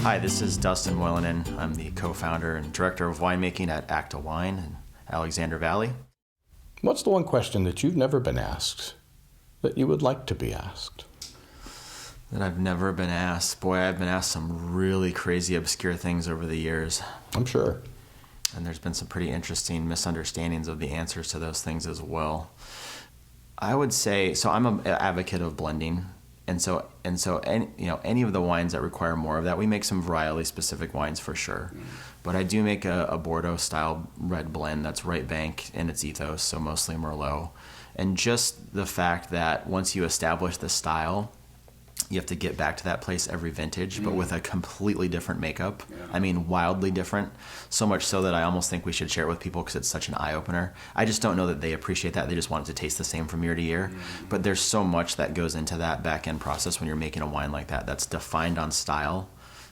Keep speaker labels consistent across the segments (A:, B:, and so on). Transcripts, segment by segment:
A: Hi, this is Dustin Moilanen. I'm the co-founder and director of winemaking at ACTA Wine in Alexandra Valley.
B: What's the one question that you've never been asked that you would like to be asked?
A: That I've never been asked. Boy, I've been asked some really crazy, obscure things over the years.
B: I'm sure.
A: And there's been some pretty interesting misunderstandings of the answers to those things as well. I would say, so I'm an advocate of blending. And so any of the wines that require more of that, we make some varietally specific wines for sure. But I do make a Bordeaux style red blend that's right bank in its ethos, so mostly Merlot. And just the fact that once you establish the style, you have to get back to that place every vintage, but with a completely different makeup. Yeah. I mean, wildly different. So much so that I almost think we should share it with people because it's such an eye-opener. I just don't know that they appreciate that. They just want it to taste the same from year to year. Mm-hmm. But there's so much that goes into that back-end process when you're making a wine like that that's defined on style,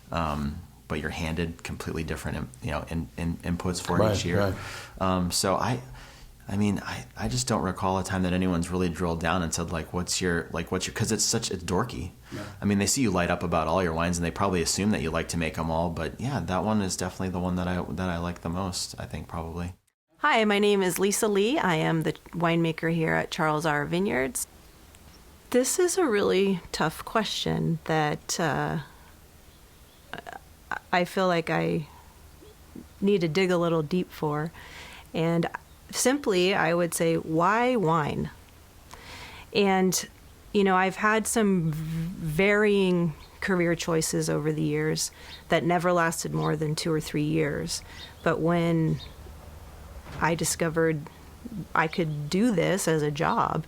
A: but you're handed completely different inputs for it each year. Right. So I just don't recall a time that anyone's really drilled down and said, what's your, because it's dorky. Yeah. I mean, they see you light up about all your wines and they probably assume that you like to make them all, but yeah, that one is definitely the one that I like the most, I think, probably.
C: Hi, my name is Lisa Lee. I am the winemaker here at Charles R. Vineyards. This is a really tough question that I feel like I need to dig a little deep for. And simply, I would say, why wine? And, I've had some varying career choices over the years that never lasted more than 2 or 3 years. But when I discovered I could do this as a job,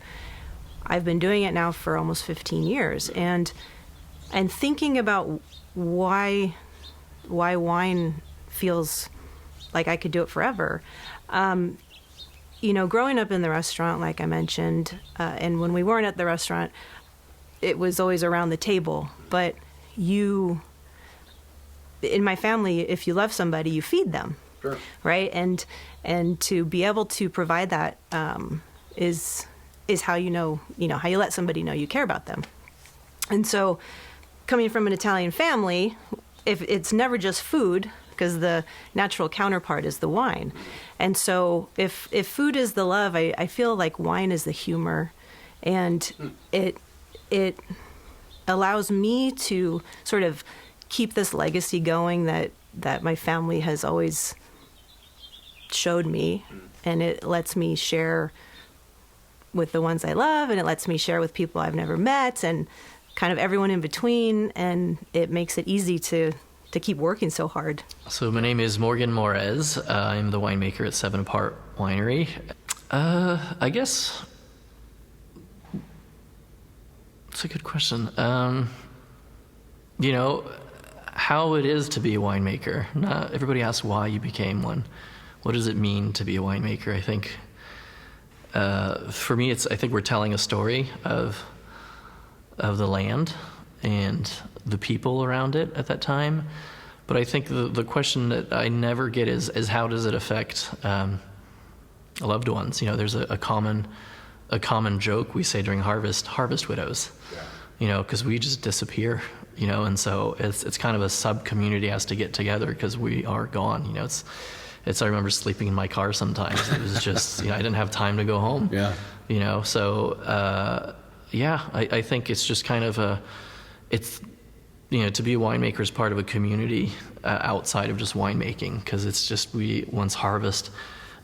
C: I've been doing it now for almost 15 years. And thinking about why wine feels like I could do it forever. Growing up in the restaurant, like I mentioned, and when we weren't at the restaurant, it was always around the table. But in my family, if you love somebody, you feed them, sure. Right? And to be able to provide that is how how you let somebody know you care about them. And so, coming from an Italian family, if it's never just food, because the natural counterpart is the wine. And so if food is the love, I feel like wine is the humor. And it allows me to sort of keep this legacy going that my family has always showed me. And it lets me share with the ones I love, and it lets me share with people I've never met, and kind of everyone in between. And it makes it easy to keep working so hard.
D: So my name is Morgan Maureze. I'm the winemaker at 7 Apart Winery. I guess it's a good question. How it is to be a winemaker. Not everybody asks why you became one. What does it mean to be a winemaker? I think for me, I think we're telling a story of the land and the people around it at that time. But I think the question that I never get is how does it affect loved ones? There's a common joke we say during harvest widows, because we just disappear, and so it's kind of a sub-community has to get together because we are gone, I remember sleeping in my car sometimes. It was just, I didn't have time to go home. Yeah. I think it's just kind of to be a winemaker is part of a community outside of just winemaking, because it's just once harvest,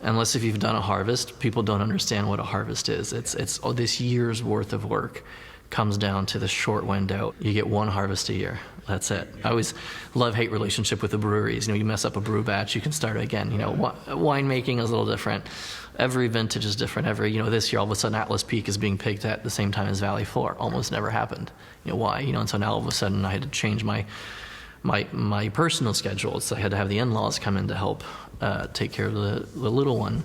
D: unless if you've done a harvest, people don't understand what a harvest is. It's this year's worth of work comes down to the short window. You get one harvest a year. That's it. I always love-hate relationship with the breweries. You mess up a brew batch, you can start again. Winemaking is a little different. Every vintage is different. This year all of a sudden Atlas Peak is being picked at the same time as Valley Floor. Almost never happened. Why? And so now all of a sudden I had to change my personal schedule. So I had to have the in-laws come in to help take care of the little one.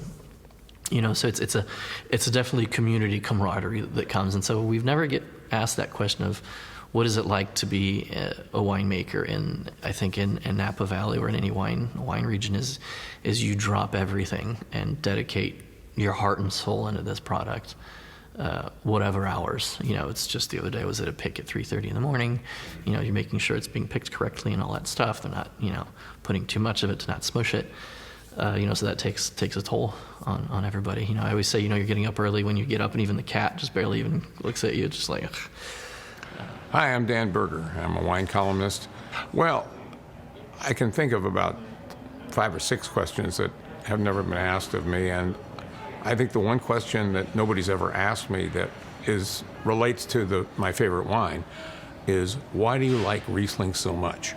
D: So it's definitely community camaraderie that comes. And so we've never get asked that question of what is it like to be a winemaker in Napa Valley or in any wine region is you drop everything and dedicate your heart and soul into this product. whatever hours. It's just the other day was at a pick at 3:30 in the morning. You're making sure it's being picked correctly and all that stuff. They're not, putting too much of it to not smush it. So that takes a toll on everybody. I always say, you're getting up early when you get up, and even the cat just barely even looks at you. It's just like, ugh.
E: Hi, I'm Dan Berger. I'm a wine columnist. Well, I can think of about 5 or 6 questions that have never been asked of me, and I think the one question that nobody's ever asked me that relates to my favorite wine is, why do you like Riesling so much?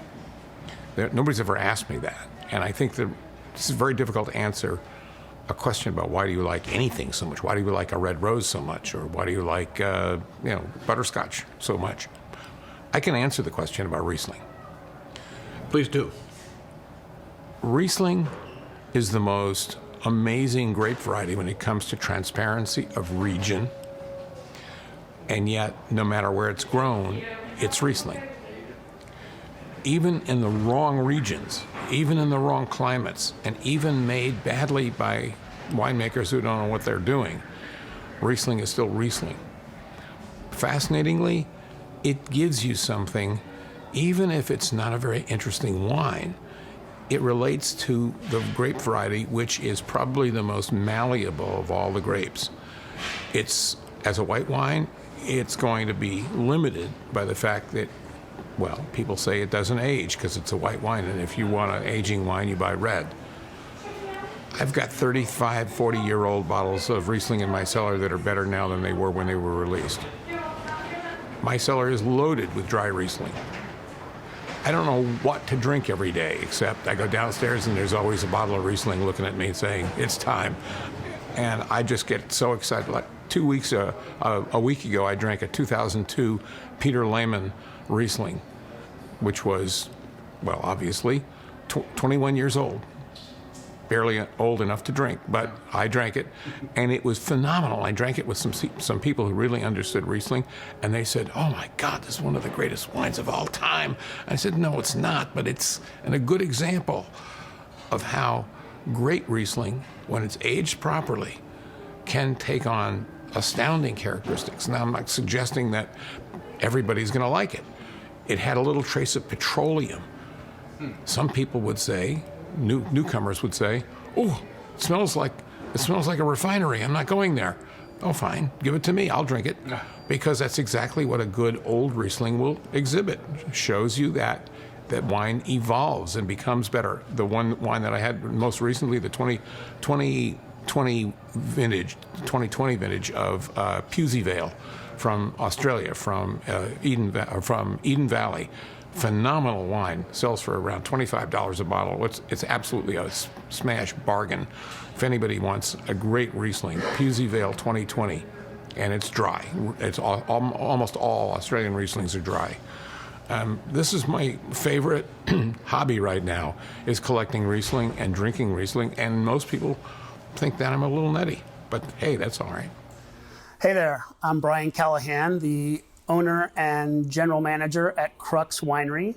E: Nobody's ever asked me that, and I think that it's very difficult to answer a question about why do you like anything so much? Why do you like a red rose so much? Or why do you like butterscotch so much? I can answer the question about Riesling.
B: Please do.
E: Riesling is the most amazing grape variety when it comes to transparency of region, and yet no matter where it's grown, it's Riesling. Even in the wrong regions, even in the wrong climates, and even made badly by winemakers who don't know what they're doing, Riesling is still Riesling. Fascinatingly, it gives you something, even if it's not a very interesting wine. It relates to the grape variety, which is probably the most malleable of all the grapes. It's, as a white wine, it's going to be limited by the fact that, well, people say it doesn't age because it's a white wine, and if you want an aging wine, you buy red. I've got 35, 40-year-old bottles of Riesling in my cellar that are better now than they were when they were released. My cellar is loaded with dry Riesling. I don't know what to drink every day, except I go downstairs and there's always a bottle of Riesling looking at me saying, it's time. And I just get so excited. Like a week ago, I drank a 2002 Peter Lehmann Riesling, which was, well, obviously 21 years old. Barely old enough to drink, but I drank it, and it was phenomenal. I drank it with some people who really understood Riesling, and they said, "Oh my God, this is one of the greatest wines of all time." I said, "No, it's not, but it's a good example of how great Riesling, when it's aged properly, can take on astounding characteristics." Now, I'm not suggesting that everybody's going to like it. It had a little trace of petroleum. Some people would say, newcomers would say, "Oh, it smells like a refinery. I'm not going there." Oh, fine, give it to me. I'll drink it, because that's exactly what a good old Riesling will exhibit. Shows you that wine evolves and becomes better. The one wine that I had most recently, the 2020 vintage of Pusey Vale from Australia, from Eden Valley. Phenomenal wine, sells for around $25 a bottle. It's absolutely a smash bargain if anybody wants a great Riesling. Pusey Vale 2020, and it's dry. It's almost all Australian Rieslings are dry. This is my favorite hobby right now, is collecting Riesling and drinking Riesling, and most people think that I'm a little nutty, but hey, that's all right.
F: Hey there, I'm Brian Callahan, the owner and general manager at Crux Winery.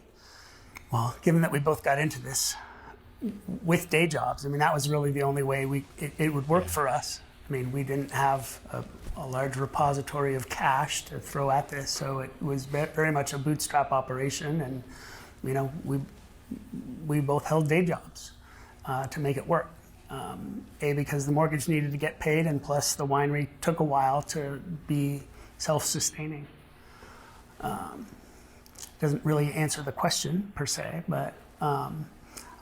F: Well, given that we both got into this with day jobs, I mean, that was really the only way it would work for us. I mean, we didn't have a large repository of cash to throw at this, so it was very much a bootstrap operation, and we both held day jobs to make it work. Because the mortgage needed to get paid, and plus the winery took a while to be self-sustaining. Doesn't really answer the question per se, but I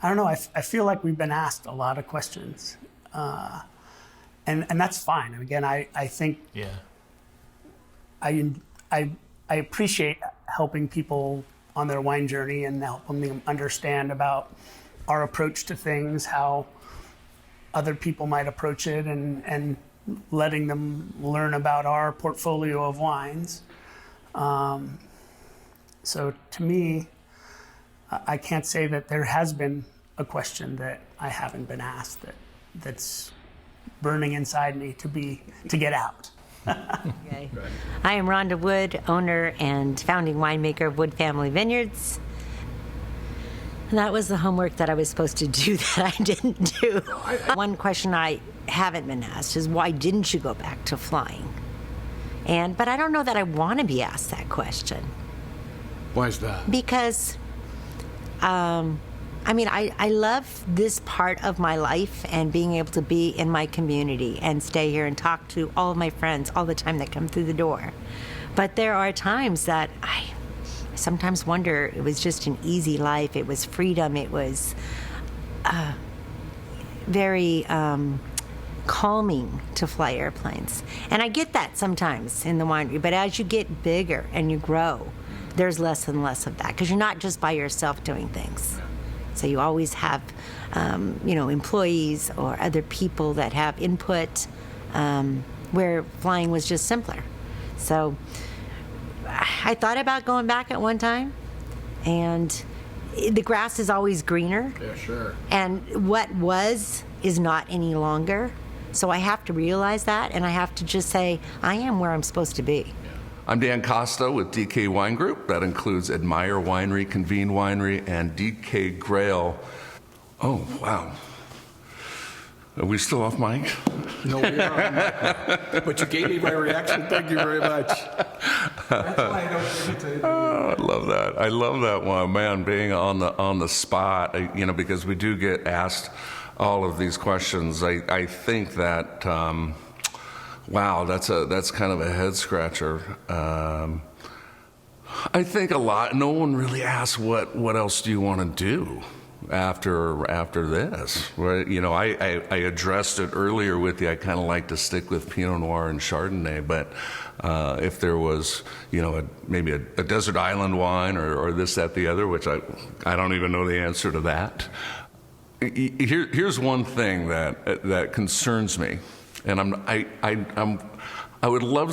F: don't know. I feel like we've been asked a lot of questions, and that's fine. Again, I think I appreciate helping people on their wine journey and helping them understand about our approach to things, how other people might approach it, and letting them learn about our portfolio of wines. So to me, I can't say that there has been a question that I haven't been asked that's burning inside me to get out.
G: Okay. I am Rhonda Wood, owner and founding winemaker of Wood Family Vineyards. And that was the homework that I was supposed to do that I didn't do. One question I haven't been asked is, why didn't you go back to flying? But I don't know that I want to be asked that question.
B: Why is that?
G: Because, I love this part of my life and being able to be in my community and stay here and talk to all of my friends all the time that come through the door. But there are times that I sometimes wonder, it was just an easy life. It was freedom. It was very calming to fly airplanes. And I get that sometimes in the winery. But as you get bigger and you grow, there's less and less of that because you're not just by yourself doing things. So you always have, employees or other people that have input where flying was just simpler. So I thought about going back at one time, and the grass is always greener.
B: Yeah, sure.
G: And what was is not any longer. So I have to realize that, and I have to just say, I am where I'm supposed to be.
H: I'm Dan Kosta with DK Wine Group. That includes Admire Winery, Convene Winery, and DK Grail. Oh, wow. Are we still off mic?
B: No, we are on mic. But you gave me my reaction. Thank you very much. That's why I don't give it to you.
H: Oh, I love that. I love that one, man, being on the spot, because we do get asked all of these questions. I think that, wow, that's kind of a head scratcher. I think a lot, no one really asks what else do you want to do after this, right? I addressed it earlier with you. I kind of like to stick with Pinot Noir and Chardonnay, but if there was, maybe a desert island wine or this, that, the other, which I don't even know the answer to that. Here's one thing that concerns me, and I would love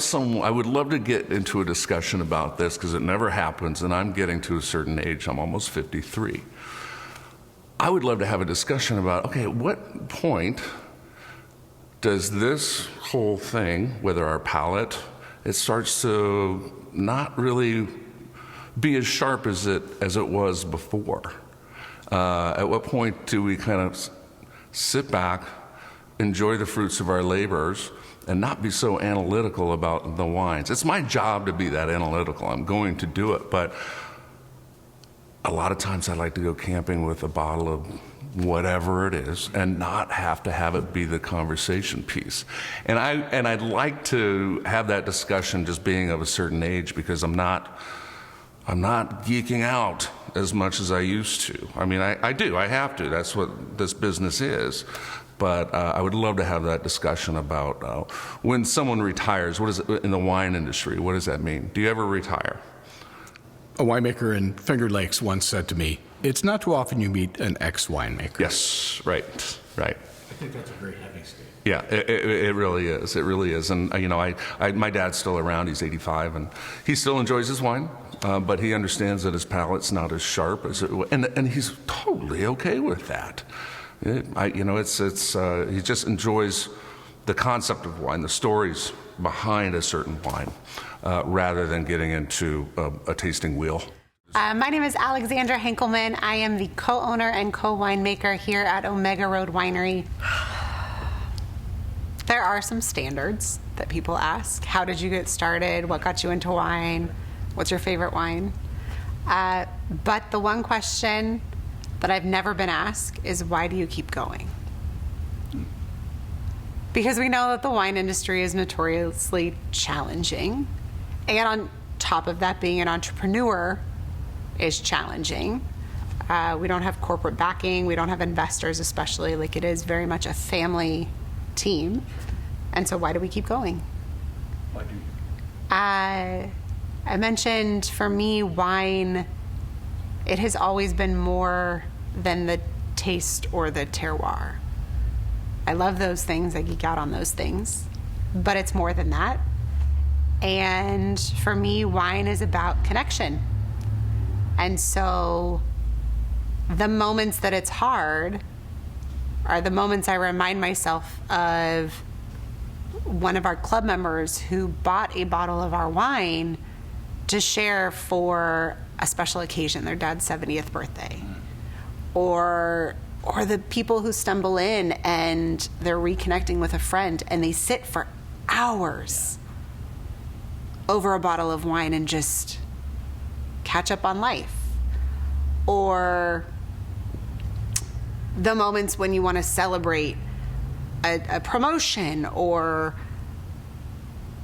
H: to get into a discussion about this because it never happens, and I'm getting to a certain age. I'm almost 53. I would love to have a discussion about, okay, at what point does this whole thing, whether our palate, it starts to not really be as sharp as it was before? At what point do we kind of sit back, enjoy the fruits of our labors, and not be so analytical about the wines? It's my job to be that analytical. I'm going to do it, but a lot of times I like to go camping with a bottle of whatever it is and not have to have it be the conversation piece. And I'd like to have that discussion just being of a certain age because I'm not geeking out as much as I used to. I mean, I do, I have to. That's what this business is. But I would love to have that discussion about when someone retires, what is it in the wine industry? What does that mean? Do you ever retire?
B: A winemaker in Finger Lakes once said to me, "It's not too often you meet an ex-winemaker."
H: Yes, right.
B: I think that's a very heavy statement.
H: Yeah, it really is. It really is. And my dad's still around. He's 85, and he still enjoys his wine, but he understands that his palate's not as sharp as it. And he's totally okay with that. He just enjoys the concept of wine, the stories behind a certain wine, rather than getting into a tasting wheel.
I: My name is Alexandra Henkelman. I am the co-owner and co-winemaker here at Omega Road Winery. There are some standards that people ask. How did you get started? What got you into wine? What's your favorite wine? But the one question that I've never been asked is, why do you keep going? Because we know that the wine industry is notoriously challenging. And on top of that, being an entrepreneur is challenging. We don't have corporate backing. We don't have investors, especially. Like, it is very much a family team. And so why do we keep going?
B: Why do you?
I: I mentioned, for me, wine, it has always been more than the taste or the terroir. I love those things. I geek out on those things. But it's more than that. And for me, wine is about connection. And so the moments that it's hard are the moments I remind myself of one of our club members who bought a bottle of our wine to share for a special occasion, their dad's 70th birthday. Or the people who stumble in and they're reconnecting with a friend and they sit for hours over a bottle of wine and just catch up on life. Or the moments when you want to celebrate a promotion, or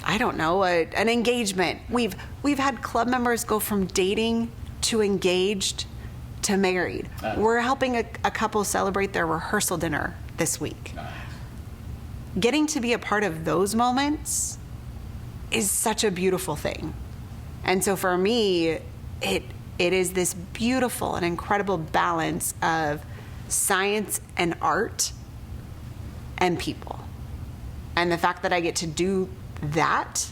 I: I don't know, an engagement. We've had club members go from dating to engaged to married. We're helping a couple celebrate their rehearsal dinner this week. Getting to be a part of those moments is such a beautiful thing. And so for me, it is this beautiful and incredible balance of science and art and people. And the fact that I get to do that,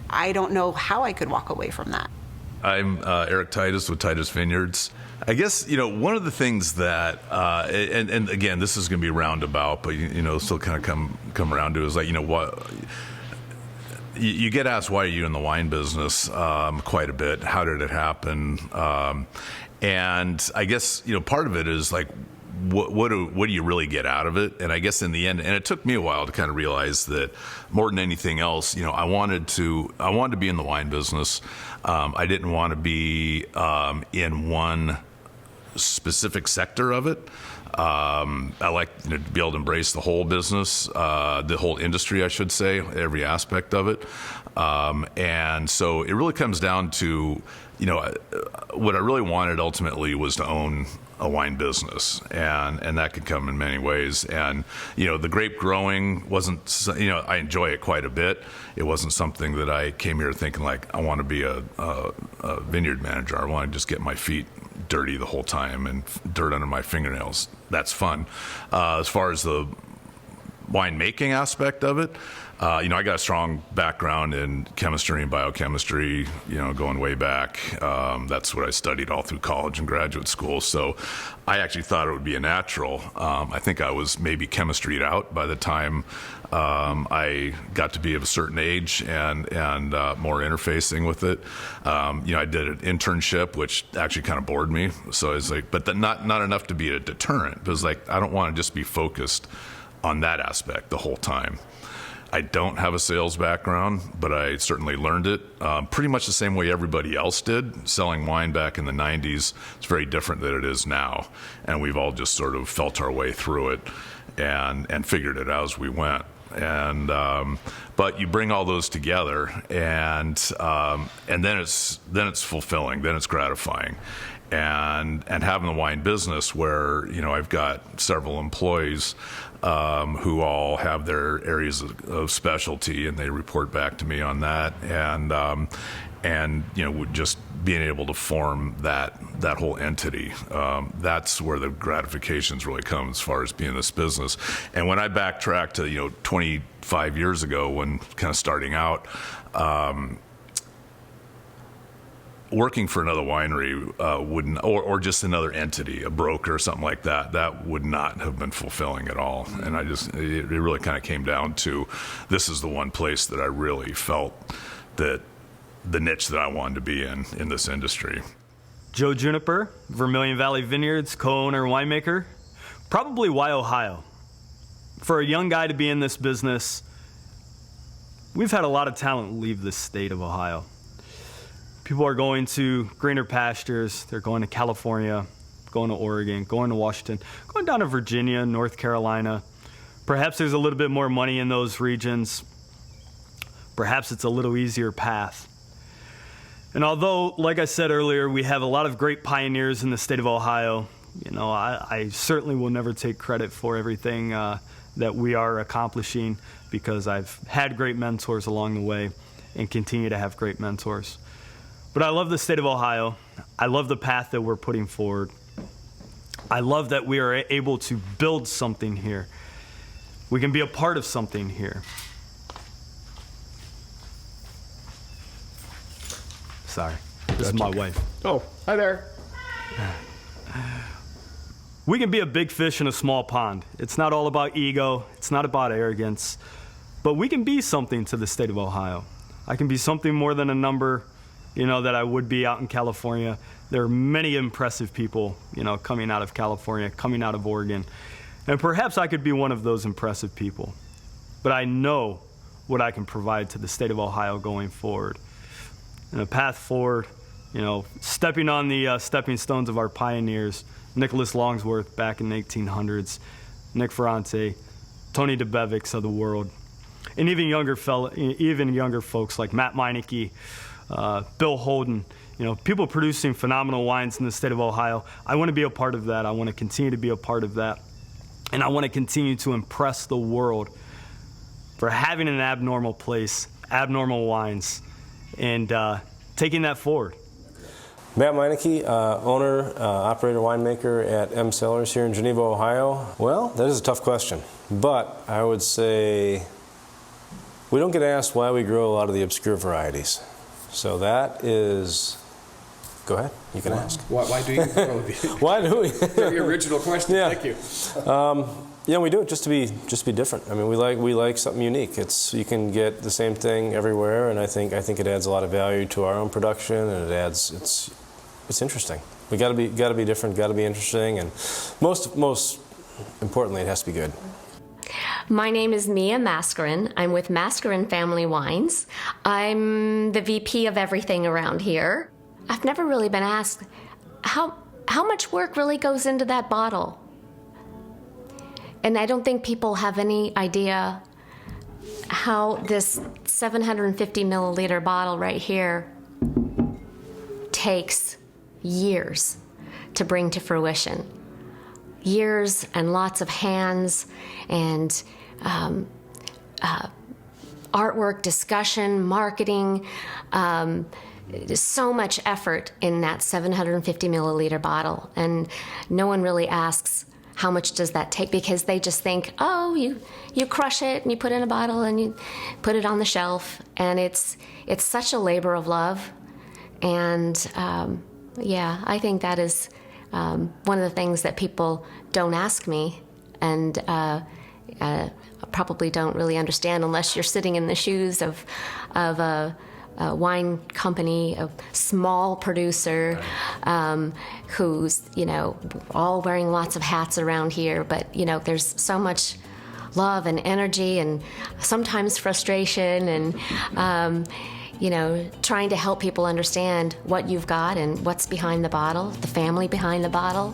I: I don't know how I could walk away from that.
J: I'm Eric Titus with Titus Vineyards. I guess, one of the things that, and again, this is going to be roundabout, but, still kind of come around to is like, what, you get asked, why are you in the wine business quite a bit? How did it happen? And I guess, part of it is like, what do you really get out of it? And I guess in the end, and it took me a while to kind of realize that more than anything else, I wanted to be in the wine business. I didn't want to be in one specific sector of it. I like to be able to embrace the whole business, the whole industry, I should say, every aspect of it. And so it really comes down to, what I really wanted ultimately was to own a wine business, and that could come in many ways. And the grape growing wasn't, I enjoy it quite a bit. It wasn't something that I came here thinking like I want to be a vineyard manager. I want to just get my feet dirty the whole time and dirt under my fingernails. That's fun. As far as the winemaking aspect of it, I got a strong background in chemistry and biochemistry, going way back. That's what I studied all through college and graduate school. So I actually thought it would be a natural. I think I was maybe chemistry'd out by the time I got to be of a certain age and more interfacing with it. I did an internship, which actually kind of bored me. So it's like, but not enough to be a deterrent. It was like, I don't want to just be focused on that aspect the whole time. I don't have a sales background, but I certainly learned it pretty much the same way everybody else did. Selling wine back in the 90s, it's very different than it is now. And we've all just sort of felt our way through it and figured it out as we went. And but you bring all those together, and then it's fulfilling, then it's gratifying. And having the wine business where, I've got several employees who all have their areas of specialty, and they report back to me on that. And just being able to form that whole entity, that's where the gratifications really come as far as being in this business. And when I backtrack to 25 years ago, when kind of starting out, working for another winery wouldn't, or just another entity, a broker or something like that, that would not have been fulfilling at all. And it really kind of came down to, this is the one place that I really felt that the niche that I wanted to be in this industry.
K: Joe Juniper, Vermilion Valley Vineyards, co-owner, winemaker. Probably why Ohio? For a young guy to be in this business, we've had a lot of talent leave the state of Ohio. People are going to greener pastures. They're going to California, going to Oregon, going to Washington, going down to Virginia, North Carolina. Perhaps there's a little bit more money in those regions. Perhaps it's a little easier path. And although, like I said earlier, we have a lot of great pioneers in the state of Ohio, I certainly will never take credit for everything that we are accomplishing, because I've had great mentors along the way and continue to have great mentors. But I love the state of Ohio. I love the path that we're putting forward. I love that we are able to build something here. We can be a part of something here. Sorry, this is my wife.
B: Oh, hi there.
K: We can be a big fish in a small pond. It's not all about ego. It's not about arrogance. But we can be something to the state of Ohio. I can be something more than a number, that I would be out in California. There are many impressive people, coming out of California, coming out of Oregon. And perhaps I could be one of those impressive people. But I know what I can provide to the state of Ohio going forward. And a path forward, stepping on the stepping stones of our pioneers, Nicholas Longsworth back in the 1800s, Nick Ferrante, Tony DeBevics of the world, and even younger folks like Matt Meineke, Bill Holden, people producing phenomenal wines in the state of Ohio. I want to be a part of that. I want to continue to be a part of that. And I want to continue to impress the world for having an abnormal place, abnormal wines, and taking that forward.
L: Matt Meineke, owner, operator, winemaker at M Cellars here in Geneva, Ohio. Well, that is a tough question, but I would say we don't get asked why we grow a lot of the obscure varieties. So that is, go ahead, you can ask.
B: Why do you grow these?
L: Why do we?
B: Very original question,
L: yeah.
B: Thank you.
L: We do it just to be different. I mean, we like something unique. You can get the same thing everywhere, and I think it adds a lot of value to our own production, and it's interesting. We got to be different, got to be interesting, and most importantly, it has to be good.
M: My name is Mia Mascarin. I'm with Mascarin Family Wines. I'm the VP of everything around here. I've never really been asked how much work really goes into that bottle. And I don't think people have any idea how this 750 milliliter bottle right here takes years to bring to fruition. Years and lots of hands and artwork, discussion, marketing, so much effort in that 750 milliliter bottle. And no one really asks, how much does that take? Because they just think, oh, you crush it and you put it in a bottle and you put it on the shelf. And it's such a labor of love. And I think that is one of the things that people don't ask me and probably don't really understand unless you're sitting in the shoes of a wine company, a small producer, who's, all wearing lots of hats around here. But, there's so much love and energy and sometimes frustration and, trying to help people understand what you've got and what's behind the bottle, the family behind the bottle.